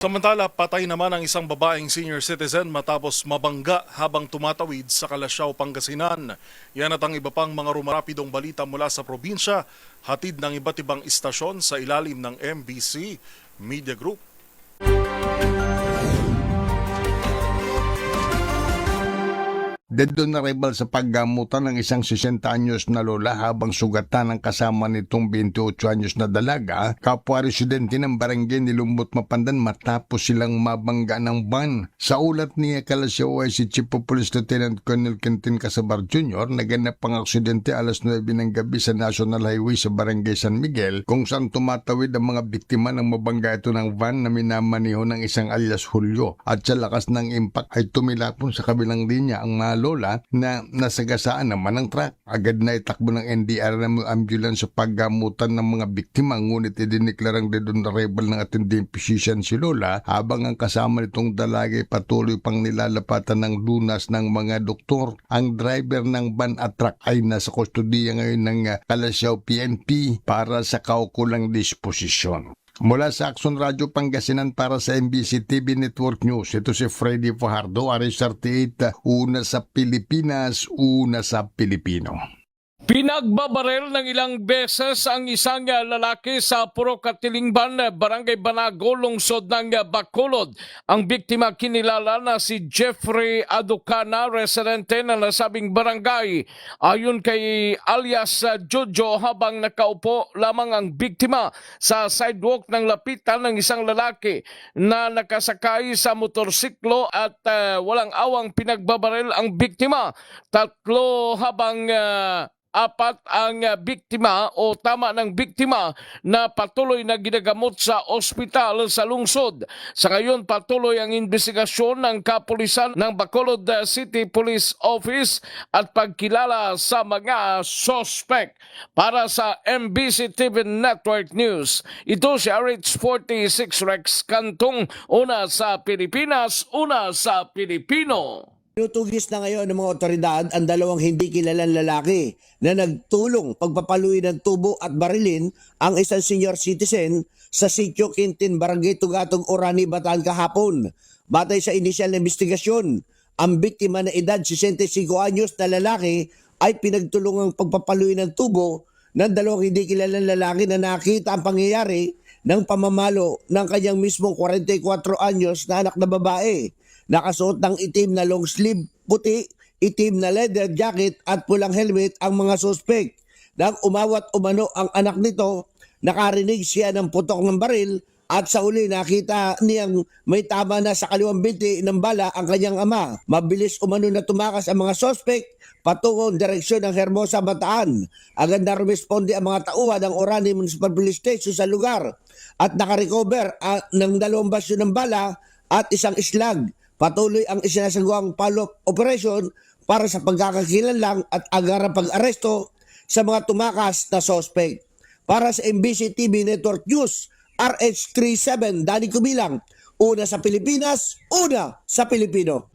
Samantala, patay naman ang isang babaeng senior citizen matapos mabangga habang tumatawid sa Calasiao, Pangasinan. Yan at ang iba pang mga rumarapidong balita mula sa probinsya, hatid ng iba't ibang istasyon sa ilalim ng MBC Media Group. Dead on arrival sa paggamutan ng isang 60 anyos na lola habang sugatan ng kasama nitong 28 anyos na dalaga, kapwa residente ng barangay ni Lumbot Mapandan matapos silang mabangga ng van. Sa ulat niya Calasiao ay si Chief of Police Lieutenant Colonel Quintin Casabar Jr. naganap ang aksidente alas 9 ng gabi sa National Highway sa barangay San Miguel kung saan tumatawid ang mga biktima ng mabangga ito ng van na minamaniho ng isang alias Julio, at sa lakas ng impact ay tumilapon sa kabilang linya ang mga lola na nasagasaan naman ng truck. Agad na itakbo ng NDR ng ambulance sa paggamutan ng mga biktima, ngunit idineklarang dead on arrival ng attending physician si lola, habang ang kasama nitong dalaga patuloy pang nilalapatan ng lunas ng mga doktor. Ang driver ng van at truck ay nasa kustodiya ngayon ng Calasiao PNP para sa kaukulang disposisyon. Mula sa Action Radio Pangasinan para sa MBC TV Network News, ito si Freddy Fajardo, RS38, una sa Pilipinas, una sa Pilipino. Pinagbabarel ng ilang beses ang isang lalaki sa Purok Katilingban, Barangay Banago, lungsod ng Bacolod. Ang biktima kinilala na si Jeffrey Aducana, residente ng nasabing barangay. Ayon kay alias Jojo, habang nakaupo lamang ang biktima sa sidewalk ng lapitan ng isang lalaki na nakasakay sa motorsiklo at walang awang pinagbabarel ang biktima. Tatlo habang apat ang biktima o tama ng biktima na patuloy na ginagamot sa ospital sa lungsod. Sa ngayon, patuloy ang investigasyon ng kapulisan ng Bacolod City Police Office at pagkilala sa mga sospek. Para sa MBC TV Network News, ito si RH46 Rex Cantong, una sa Pilipinas, una sa Pilipino. Tinutugis na ngayon ng mga otoridad ang dalawang hindi kilalang lalaki na nagtulong pagpapaluin ng tubo at barilin ang isang senior citizen sa Sitio Quintin, Barangay Tugatog, Orani, Bataan kahapon. Batay sa inisyal na investigasyon, ang biktima na edad 65 anyos na lalaki ay pinagtulungang pagpapaluin ng tubo ng dalawang hindi kilalang lalaki na nakita ang pangyayari ng pamamalo ng kanyang mismong 44 anyos na anak na babae. Nakasuot ng itim na long sleeve puti, itim na leather jacket at pulang helmet ang mga suspek. Nang umawat umano ang anak nito, nakarinig siya ng putok ng baril at sa uli nakita niyang may tama na sa kaliwang binti ng bala ang kanyang ama. Mabilis umano na tumakas ang mga suspek patungong direksyon ng Hermosa, Bataan. Agad na rumisponde ang mga tauhan ng Orani Municipal Police Station sa lugar at nakarecover ng 2 basyo ng bala at isang slag. Patuloy ang isinasagawang follow-up operation para sa pagkakakilanlang at agarang pag-aresto sa mga tumakas na sospek. Para sa MBC TV Network News, RH37, Danny Kubilang, una sa Pilipinas, una sa Pilipino.